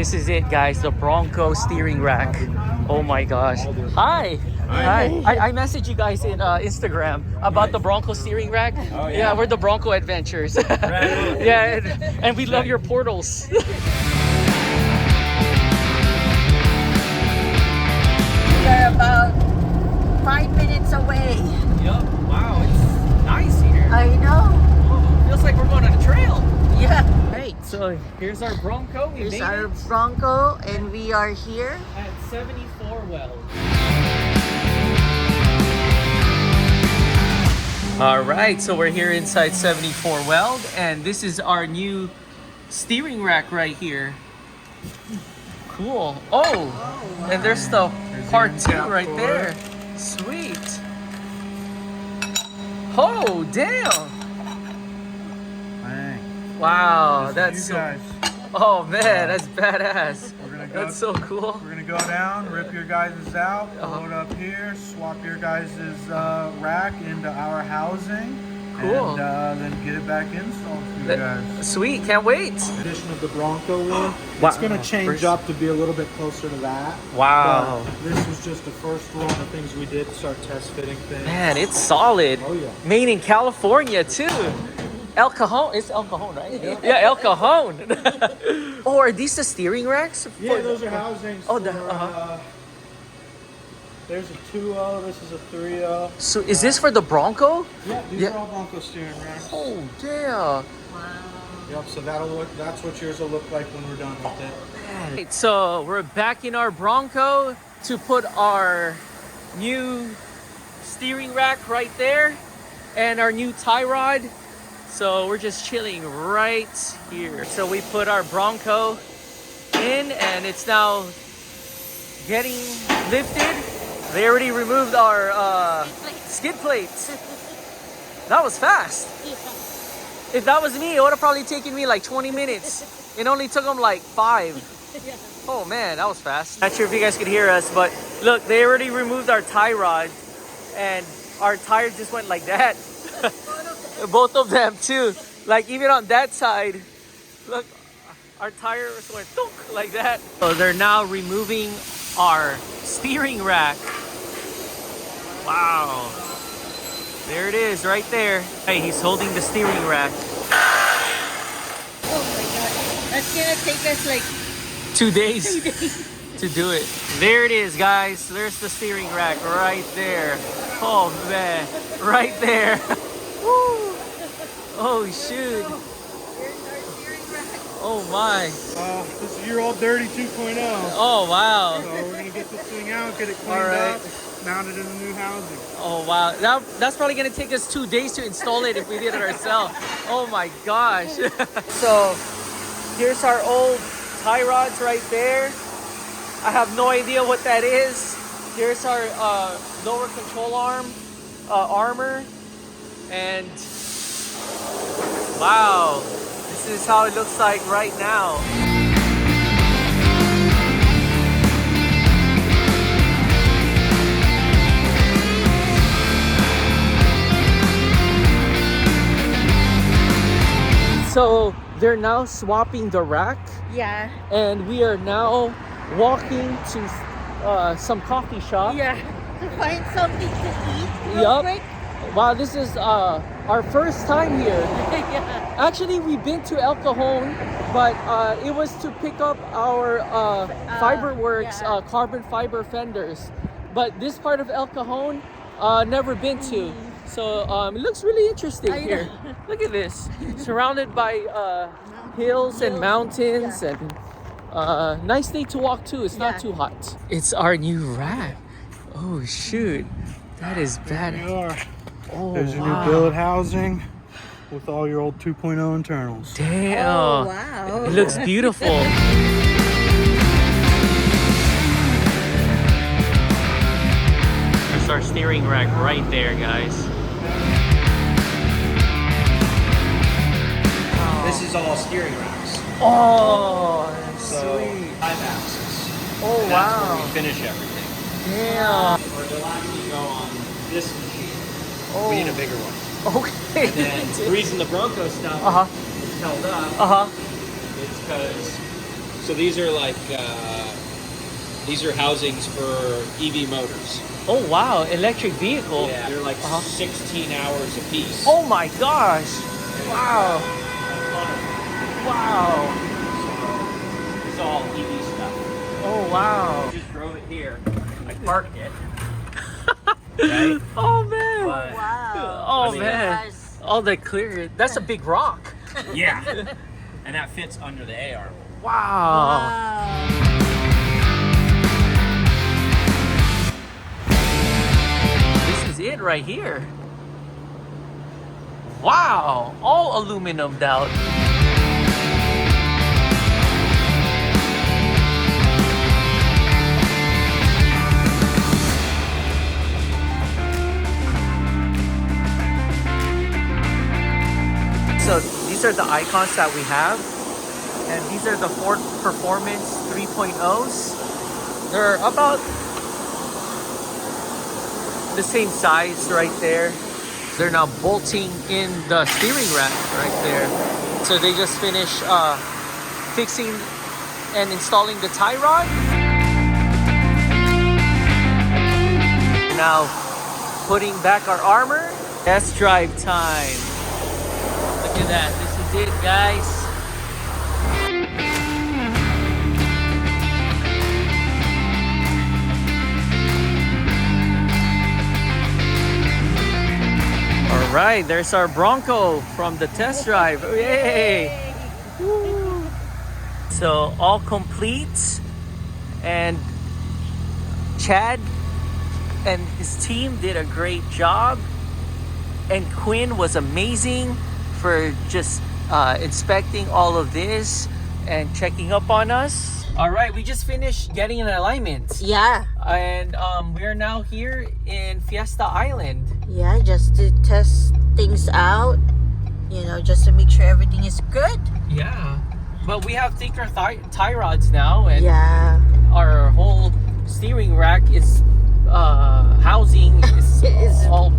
This is it, guys. The Bronco steering rack. Oh my gosh. Hi. Hi. I messaged you guys in Instagram about the Bronco steering rack. Oh, Yeah, we're the Bronco Adventures. Yeah, and we love your portals. We are about 5 minutes away. Yup. Wow, it's nice here. I know. Oh, feels like we're going on a trail. Yeah. Right. So here's our Bronco. We Here's made our it Bronco, and we are here. at 74 Weld. All right, so we're here inside 74 Weld, and this is our new steering rack right here. Cool. Oh, and there's the part 2 right there. Sweet. Oh, damn. Wow, that's so. Oh man, that's badass. That's so cool. We're gonna go down, rip your guys' out, load up here, swap your guys' rack into our housing. Cool. And then get it back installed for you guys. Sweet, can't wait. Addition of the Bronco wheel. Wow. It's gonna change up to be a little bit closer to that. Wow. But this was just the first one of the things we did to start test fitting things. Man, it's solid. Oh yeah. Made in California too. El Cajon, it's El Cajon, right? Yeah, El Cajon. Oh, are these the steering racks? Yeah, those are housings. Oh, for, there's a 2.0, this is a 3.0. So is this for the Bronco? Yeah, these are all Bronco steering racks. Oh, damn. Yep, so that's what yours will look like when we're done with it. Right, so we're back in our Bronco to put our new steering rack right there and our new tie rod. So we're just chilling right here. So we put our Bronco in and it's now getting lifted. They already removed our skid plates. That was fast. If that was me, it would have probably taken me like 20 minutes. It only took them like 5. Oh man, that was fast. Not sure if you guys could hear us, but look, they already removed our tie rod and our tire just went like that. Both of them too. Like even on that side, look, our tires went thunk like that. So they're now removing our steering rack. Wow. There it is right there. Hey, he's holding the steering rack. Oh my god. That's gonna take us like 2 days to do it. There it is, guys. There's the steering rack right there. Oh man, right there. Woo. Oh shoot. here's our steering rack. Oh my. This is your old dirty 2.0. Oh wow. So we're gonna get this thing out, get it cleaned All right. up, mounted in the new housing. Oh wow. That's probably gonna take us 2 days to install it if we did it ourselves. Oh my gosh. So here's our old tie rods right there. I have no idea what that is. Here's our lower control arm armor, and wow, this is how it looks like right now. So they're now swapping the rack, Yeah. and we are now walking to some coffee shop. Yeah. To find something to eat real Yup. quick. Wow, this is our first time here. Yeah. Actually, we've been to El Cajon, but it was to pick up our Fiberworks yeah. carbon fiber fenders. But this part of El Cajon, never been to. So it looks really interesting I here. know. Look at this, surrounded by hills and mountains, and nice day to walk too. It's not too hot. It's our new rack. Oh shoot, that is bad. There we are. Oh, There's your wow. new billet housing with all your old 2.0 internals. Damn. Oh wow. It looks beautiful. There's our steering rack right there, guys. This is all steering racks. Oh, that's So sweet. 5 axis. Oh, And that's where we finish everything. Damn. Or they'll actually go on this machine. Oh. We need a bigger one. Okay. And then the reason the Bronco stuff Uh-huh. is held up Uh-huh. is because So these are like these are housings for EV motors. Oh wow, electric vehicle. Yeah, they're like 16 hours a piece. Oh my gosh. Wow. Wow. It's all EV stuff. Oh wow. I just drove it here. I parked it. Right? Oh man. But, Wow. Oh I mean, man. Nice. All the clear. That's a big rock. yeah. And that fits under the A arm. Wow. Wow. This is it right here. Wow. All aluminum out. So these are the icons that we have, and these are the Ford Performance 3.0s. They're about the same size right there. They're now bolting in the steering rack right there. So they just finished fixing and installing the tie rod. Now putting back our armor. Test drive time. Look at that. This is it, guys. All right, there's our Bronco from the test drive. Yay! Woo. So all complete, and Chad and his team did a great job, and Quinn was amazing for just inspecting all of this and checking up on us. All right, we just finished getting an alignment. Yeah. And we're now here in Fiesta Island. Yeah, just to test things out, you know, just to make sure everything is good. Yeah. But we have thicker tie rods now, and Yeah. our whole steering rack is housing is all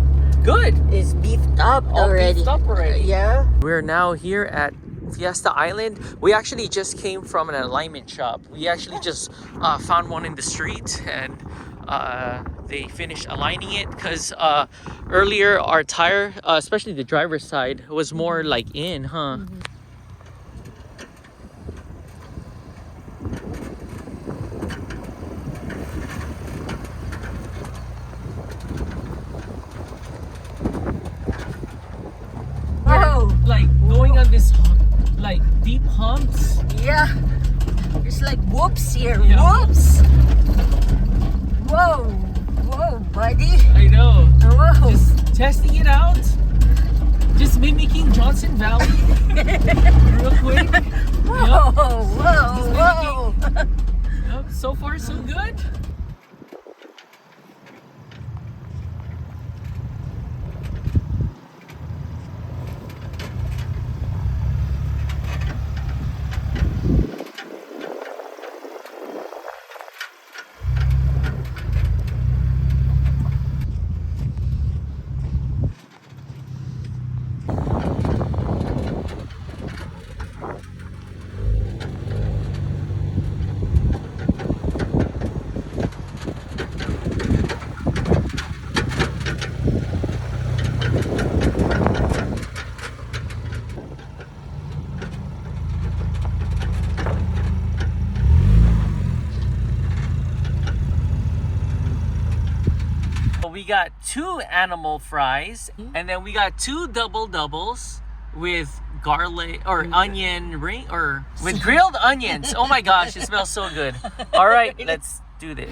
good. It's beefed up All already. beefed up already. Yeah. We're now here at Fiesta Island. We actually just came from an alignment shop. We actually just found one in the street, and they finished aligning it because earlier our tire, especially the driver's side, was more like in, huh? Mm-hmm. Whoa. Like going on this like deep humps. Yeah. It's like whoops here. Yeah. Whoops. Whoa. Whoa, buddy. I know. Whoa. Just testing it out. Just mimicking Johnson Valley real quick. Whoa. Just Whoa. Whoa. Yep, so far so good. We got 2 animal fries, and then we got 2 double doubles with garlic or onion ring, or with grilled onions. Oh my gosh, it smells so good. All right, let's do this.